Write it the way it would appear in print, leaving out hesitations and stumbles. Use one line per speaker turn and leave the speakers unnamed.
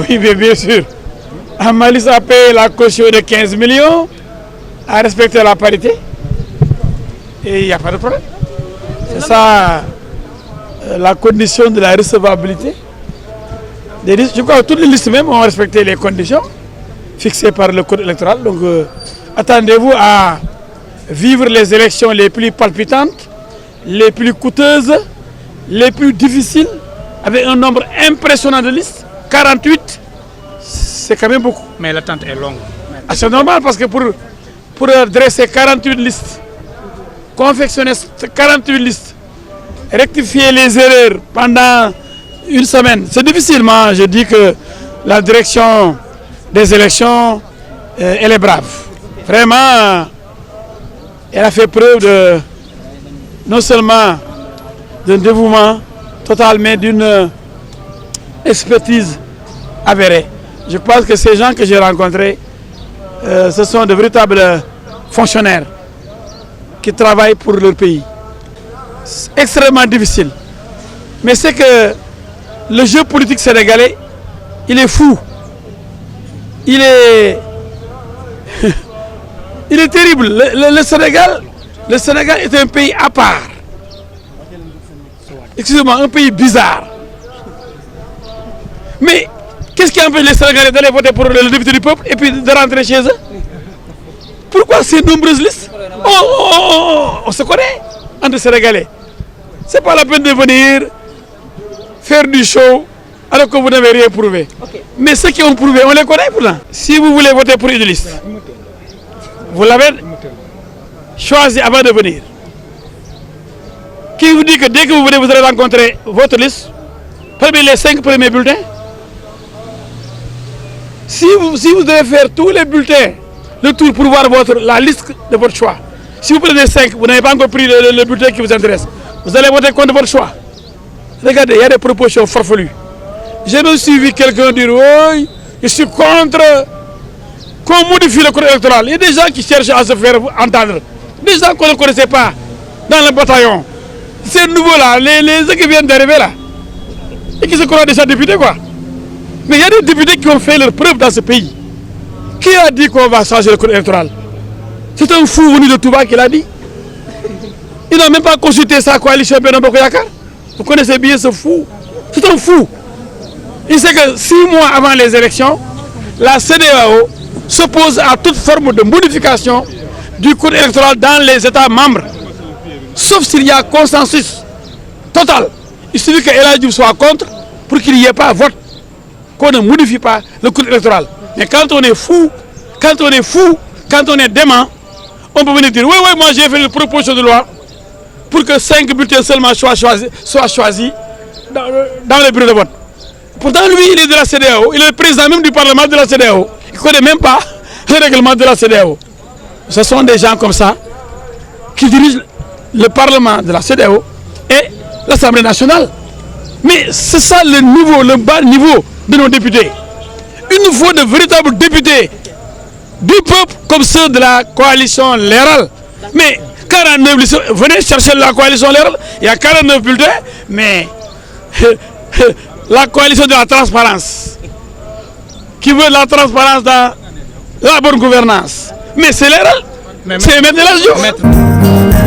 oui, bien sûr. Amalis a payé la caution de 15 millions, a respecté la parité, et il n'y a pas de problème. C'est ça la condition de la recevabilité. Je crois que toutes les listes même ont respecté les conditions fixées par le code électoral. Donc attendez-vous à vivre les élections les plus palpitantes, les plus coûteuses, les plus difficiles, avec un nombre impressionnant de listes. 48, c'est quand même beaucoup.
Mais l'attente est longue.
Ah, c'est normal parce que pour dresser 48 listes, confectionner 48 listes, rectifier les erreurs pendant une semaine, c'est difficile. Moi, je dis que la direction des élections, elle est brave. Vraiment, elle a fait preuve de, non seulement d'un dévouement total, mais d'une expertise avérée. Je pense que ces gens que j'ai rencontrés, ce sont de véritables fonctionnaires qui travaillent pour leur pays. C'est extrêmement difficile. Mais c'est que le jeu politique sénégalais, il est fou. Il est terrible. Le Sénégal est un pays à part. Excusez-moi, un pays bizarre. Mais qu'est-ce qui empêche les Sénégalais d'aller voter pour le député du peuple et puis de rentrer chez eux? Pourquoi ces nombreuses listes? On se connaît entre Sénégalais. Ce n'est pas la peine de venir faire du show alors que vous n'avez rien prouvé. Okay. Mais ceux qui ont prouvé, on les connaît pourtant. Si vous voulez voter pour une liste, vous l'avez choisi avant de venir. Qui vous dit que dès que vous venez, vous allez rencontrer votre liste, parmi les 5 premiers bulletins? Si vous devez faire tous les bulletins, le tour pour voir la liste de votre choix. Si vous prenez 5, vous n'avez pas encore pris le bulletin qui vous intéresse. Vous allez voter contre votre choix. Regardez, il y a des propositions farfelues. J'ai même suivi quelqu'un dire oui, je suis contre qu'on modifie le code électoral. Il y a des gens qui cherchent à se faire entendre. Des gens qu'on ne connaissait pas dans le bataillon. Ces nouveaux-là, les qui viennent d'arriver là, et qui se croient déjà députés quoi. Mais il y a des députés qui ont fait leur preuve dans ce pays. Qui a dit qu'on va changer le code électoral? C'est un fou venu de Touba qui l'a dit. Il n'a même pas consulté sa coalition Benno Bokk Yakaar. Vous connaissez bien ce fou. C'est un fou. Il sait que 6 mois avant les élections, la CEDEAO s'oppose à toute forme de modification du code électoral dans les États membres. Sauf s'il y a consensus total. Il suffit que El Hadji Diouf soit contre pour qu'il n'y ait pas vote, qu'on ne modifie pas le code électoral. Mais quand on est fou, quand on est dément, on peut venir dire oui, moi j'ai fait une proposition de loi pour que 5 bulletins seulement soient choisis dans les bureaux de vote. Pourtant, lui, il est de la CEDEAO, il est le président même du Parlement de la CEDEAO. Il ne connaît même pas le règlement de la CEDEAO. Ce sont des gens comme ça qui dirigent le Parlement de la CEDEAO et l'Assemblée nationale. Mais c'est ça le bas niveau de nos députés. Il nous faut de véritables députés du peuple comme ceux de la coalition libérale. Mais 49 listes, venez chercher la coalition libérale, il y a 49 bulletins, mais la coalition de la transparence, qui veut la transparence dans la bonne gouvernance. Mais c'est libéral, c'est Maître El Hadji Diouf.